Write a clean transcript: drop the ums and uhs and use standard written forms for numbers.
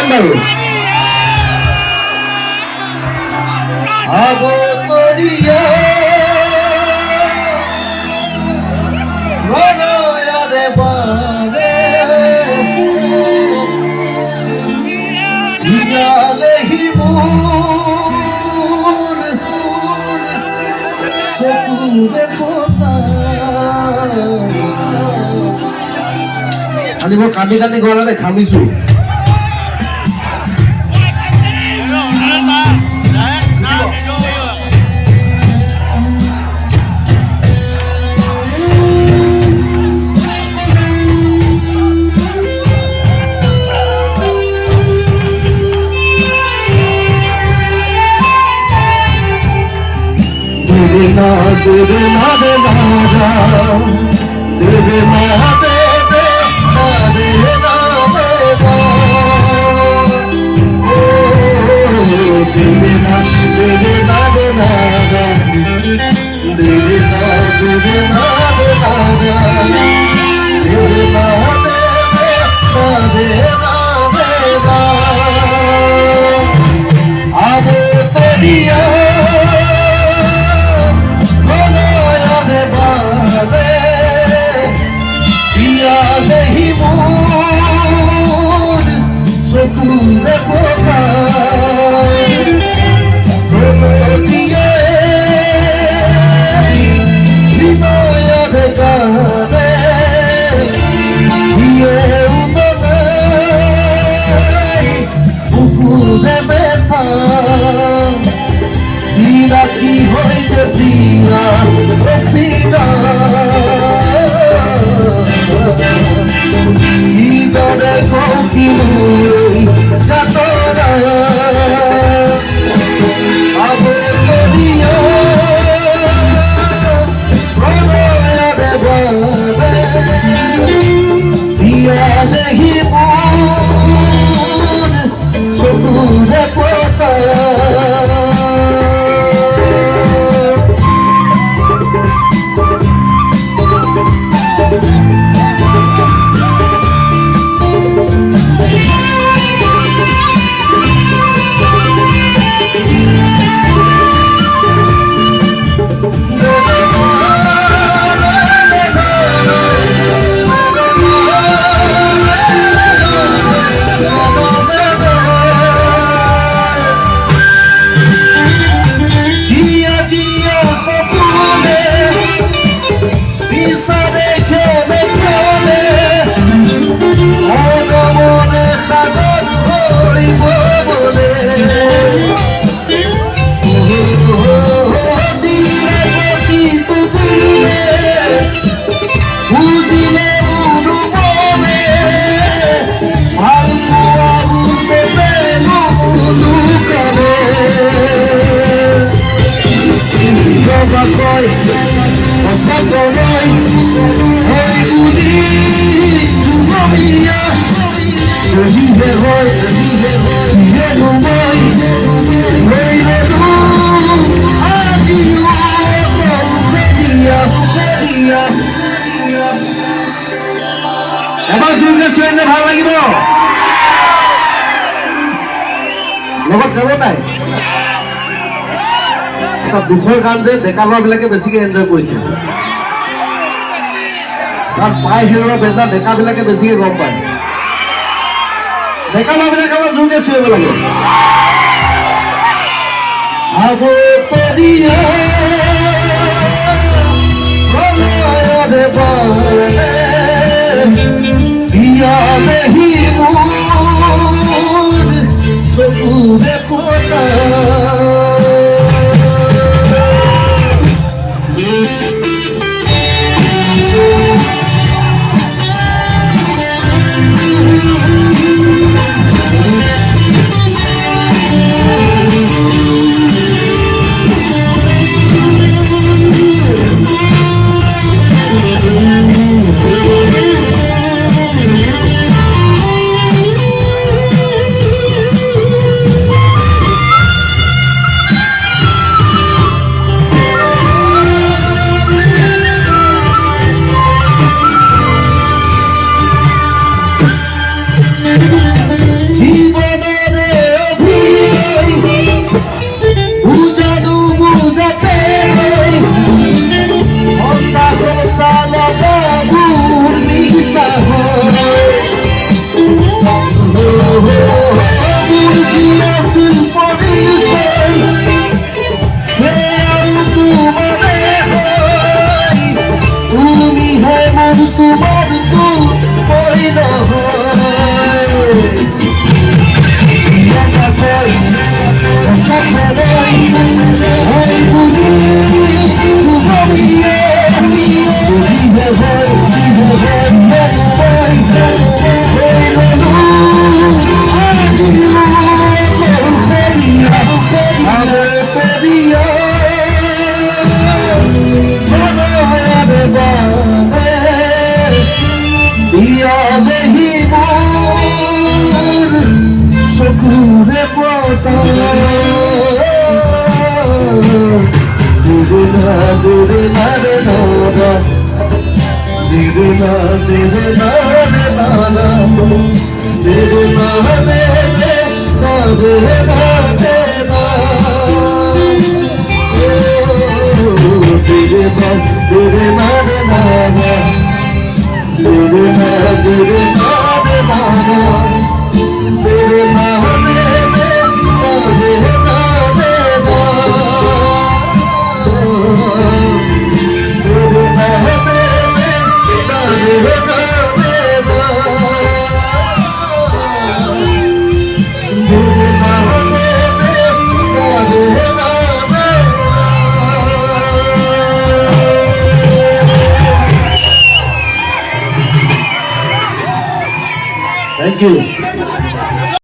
গান বাৰু আবতরিয়া রনয়ারে বারে হিয়ালে হিমুর সকুরে পোতা আজি মই কান্দি কান্দি গলাতে খামিছো तेरे नारे राजा तेरे नारे नारे नारे तेरे नारे राजा तेरे नारे राजा तेरे नारे अब तेरिया नहीं मोर सुकून पोता दिए विनय गारे ये उदय बैठा सीरा की हो दिया सीरा Idore kokimui jatora Abotodiya Ronoyare bare Iyale himur Sokure pota এবাৰ জোৰকে চিঞৰিলে ভাল লাগিব লগত গাব নাই আচ্ছা দুখৰ গান যে ডেকা ল'ৰাবিলাকে বেছিকে এনজয় কৰিছে কাৰণ পাই হিৰৰ বেন্দা ডেকাবিলাকে বেছিকে গম পায় ডেকা ল'ৰাবিলাকে এবাৰ জোৰকে চিঞৰিব লাগে আবতৰিয়া ৰনয়াৰে বাৰে Iyale himur sokure pota Thank you.